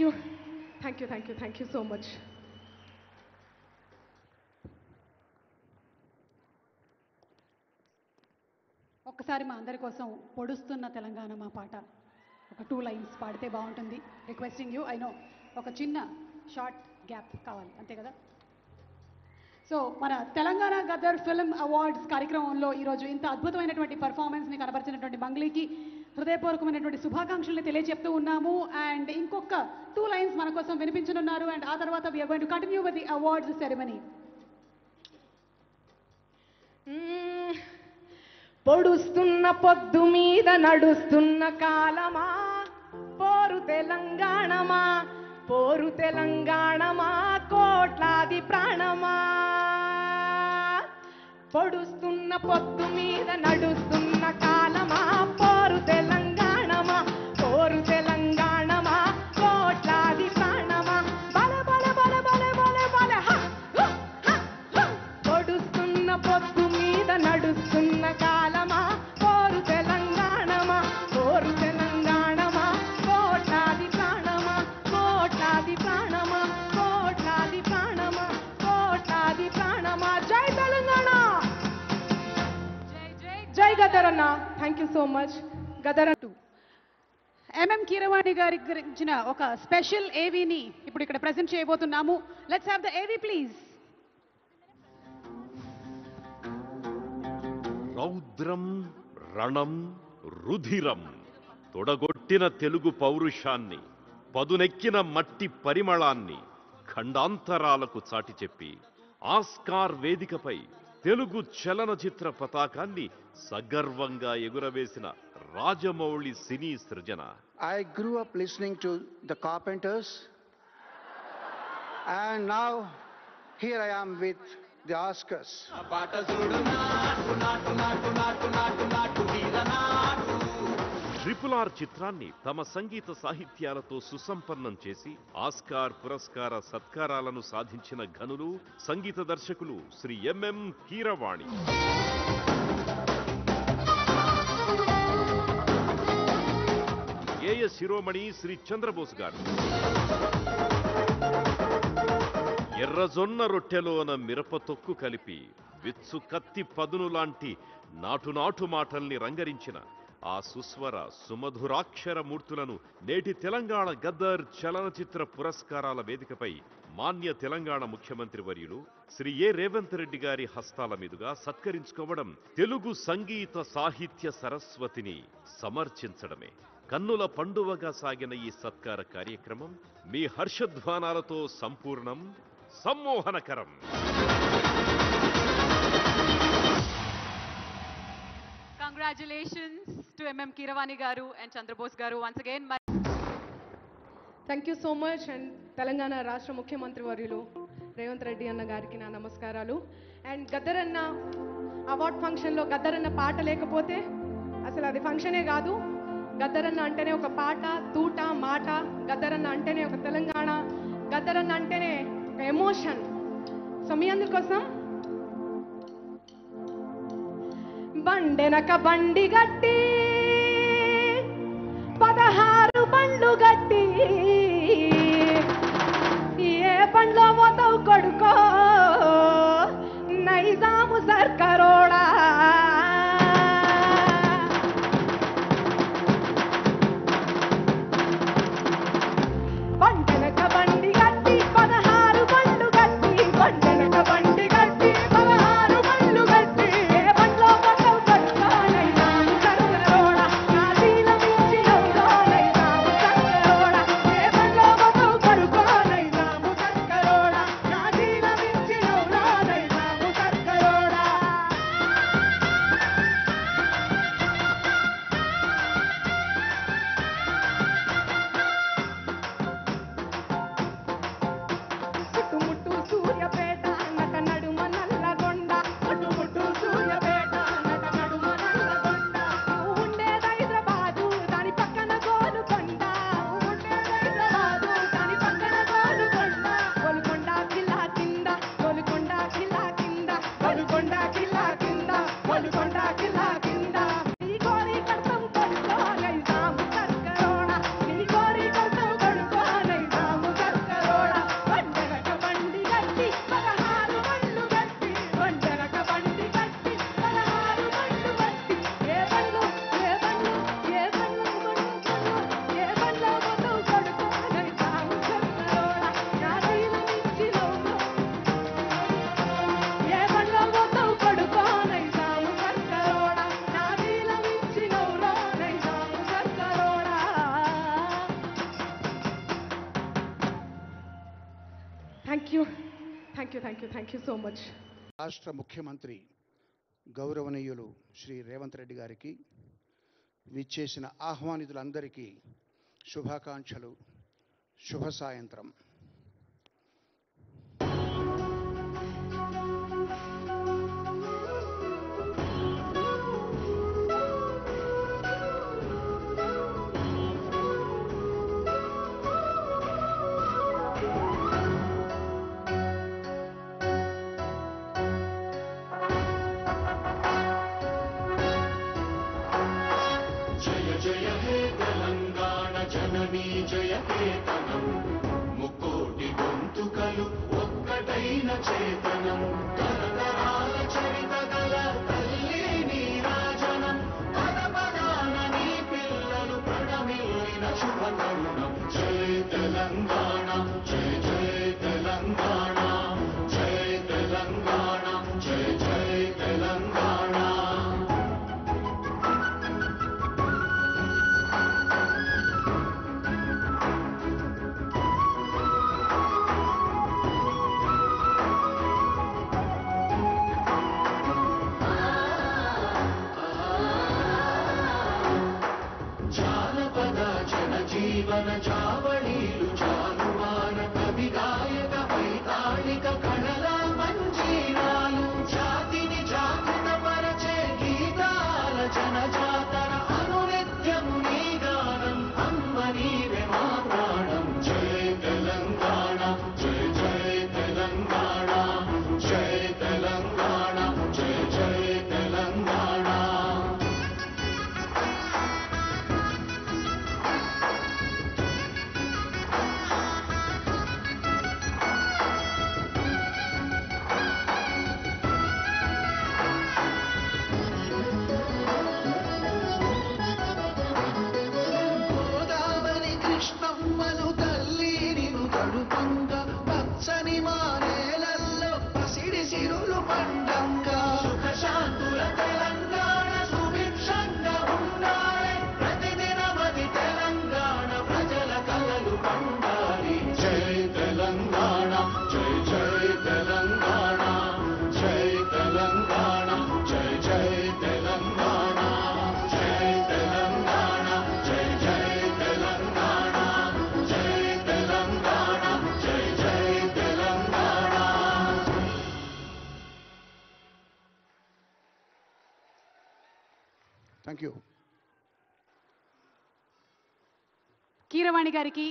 You thank you so much. ఒక్కసారి మా అందరి కోసం పొడుస్తున్న తెలంగాణ మా పాట ఒక 2 లైన్స్ పాడితే బాగుంటుంది. Requesting you. ఐ నో ఒక చిన్న షార్ట్ గ్యాప్ కావాలి అంతే కదా. సో మన తెలంగాణ గద్దర్ ఫిల్మ్ అవార్డ్స్ కార్యక్రమంలో ఈరోజు ఇంత అద్భుతమైనటువంటి పర్ఫార్మెన్స్ని కనబరిచినటువంటి మంగ్లీకి హృదయపూర్వకమైనటువంటి శుభాకాంక్షల్ని తెలియజెప్తూ ఉన్నాము. అండ్ ఇంకొక 2 లైన్స్ మన కోసం వినిపించనున్నారు. అండ్ ఆ తర్వాత we're going to continue with the awards ceremony. పొడుస్తున్న పొద్దు మీద నడుస్తున్న కాలమా, పోరు తెలంగాణమా, పోరు తెలంగాణమా, కోట్లాది ప్రాణమా. పొడుస్తున్న పొద్దు మీద నడుస్తున్న కాలమా, పోరు తెలంగాణమా, పోరు తెలంగాణమా, కోట్లాది ప్రాణమా. బల బల బల బల బల బల హ హ హ. పొడుస్తున్న పొద్దు మీద నడుస్తున్న కాలమా, పోరు తెలంగాణమా, పోరు తెలంగాణమా, కోట్లాది ప్రాణమా, కోట్లాది ప్రాణమా, కోట్లాది ప్రాణమా, కోట్లాది ప్రాణమా. జై తెలంగాణ, జై గద్దర్ అన్న. Thank you so much. Gaddar అన్న ఎంఎం కీరవాణి గారి గురించిన ఒక స్పెషల్ ఏవీని ఇప్పుడు ఇక్కడ ప్రెజెంట్ చేయబోతున్నాము. లెట్స్ హ్యావ్ ద ఏవీ ప్లీజ్. రౌద్రం రణం రుధిరం తొడగొట్టిన తెలుగు పౌరుషాన్ని, పదునెక్కిన మట్టి పరిమళాన్ని ఖండాంతరాలకు చాటి చెప్పి ఆస్కార్ వేదికపై తెలుగు చలనచిత్ర పతాకాన్ని సగర్వంగా ఎగురవేసిన రాజమౌళి సినీ సృజన. I grew up listening to the Carpenters, and now here I am with the Oscars. RRR చిత్రాన్ని తమ సంగీత సాహిత్యాలతో సుసంపన్నం చేసి ఆస్కార్ పురస్కార సత్కారాలను సాధించిన ఘనులు సంగీత దర్శకులు శ్రీ ఎంఎం కీరవాణి. గేయ శిరోమణి శ్రీ చంద్రబోస్ గారు. ఎర్రజొన్న రొట్టెలోన మిరపతొక్కు కలిపి విత్సు కత్తి పదును లాంటి నాటు మాటల్ని రంగరించిన ఆ సుస్వర సుమధురాక్షర మూర్తులను నేటి తెలంగాణ గద్దర్ చలనచిత్ర పురస్కారాల వేదికపై మాన్య తెలంగాణ ముఖ్యమంత్రి వర్యులు శ్రీ ఏ రేవంత్ రెడ్డి గారి హస్తాల మీదుగా సత్కరించుకోవడం తెలుగు సంగీత సాహిత్య సరస్వతిని సమర్చించడమే. కన్నుల పండువగా సాగిన ఈ సత్కార కార్యక్రమం మీ హర్షధ్వానాలతో సంపూర్ణం, సమ్మోహనకరం. Congratulations to MM Keeravani garu and Chandrabose garu once again. Thank you so much. And Telangana రాష్ట్ర ముఖ్యమంత్రి వర్యులు రేవంత్ రెడ్డి అన్న గారికి నా నమస్కారాలు. అండ్ గద్దర్ అన్న అవార్డ్ ఫంక్షన్లో గద్దర్ అన్న పాట లేకపోతే అసలు అది ఫంక్షనే కాదు. గద్దర్ అన్న అంటేనే ఒక పాట, తూట, మాట. గద్దర్ అన్న అంటేనే ఒక తెలంగాణ. గద్దర్ అన్న అంటేనే ఒక ఎమోషన్. సో మీ అందరి కోసం బండెనక బండి గట్టి 16 బండ్లు గట్టి ఏ బండ్లో పోతావు కొడుకో నైజాము సర్కారోడా. బండెనక బండి గట్టి 16 బండ్లు గట్టి, బండెనక బండి గట్టి 16 బండ్లు గట్టి ఏ బండ్లో పోతావు కొడుకో Nizam సర్కారోడా. you. Thank you, thank you, thank you so much. రాష్ట్ర ముఖ్యమంత్రి గౌరవనీయులు శ్రీ రేవంత్ రెడ్డి గారికి విచ్చేసిన ఆహ్వానితులందరికీ శుభాకాంక్షలు. శుభ సాయంత్రం. జయకేతనం ముక్కోటి గొంతుకలు ఒక్కటైన చేతనం తరతరాల చరిత గల తల్లి నీరాజనం పదపదాన నీ పిల్లలు ప్రణమిల్లిన శుభతరుణం. జయ తెలంగాణ, జయ జయ తెలంగాణ, జయ తెలంగాణ, జయ జయ తెలంగాణ. జీవన చావళీలు చాలువాన కవి గాయక వైతాళిక కళల మంజీరాలు జాతిని జాగృత పరచే గీతాల జనజాతర అనునిత్యము నీ గానం అమ్మ నీవే మా ప్రాణం. జయ తెలంగాణ, జయ జయ తెలంగాణ, జయ తెలంగాణ, జయ జయ తెలంగాణ. పచ్చని మానేలల్లో పసిడి సిరులు పండంగా సుఖశాంతుల తెలంగాణ సుభిక్షంగా ఉండాలి. ప్రతిదినమది తెలంగాణ ప్రజల కలలు పండాలి. జై తెలంగాణ, జై జై తెలంగాణ, జై తెలంగాణ, జై జై తెలంగాణ, జై తెలంగాణ, జై జై తెలంగాణ, జై తెలంగాణ, జై జై తెలంగాణ. Thank you. కీరవాణి గారికి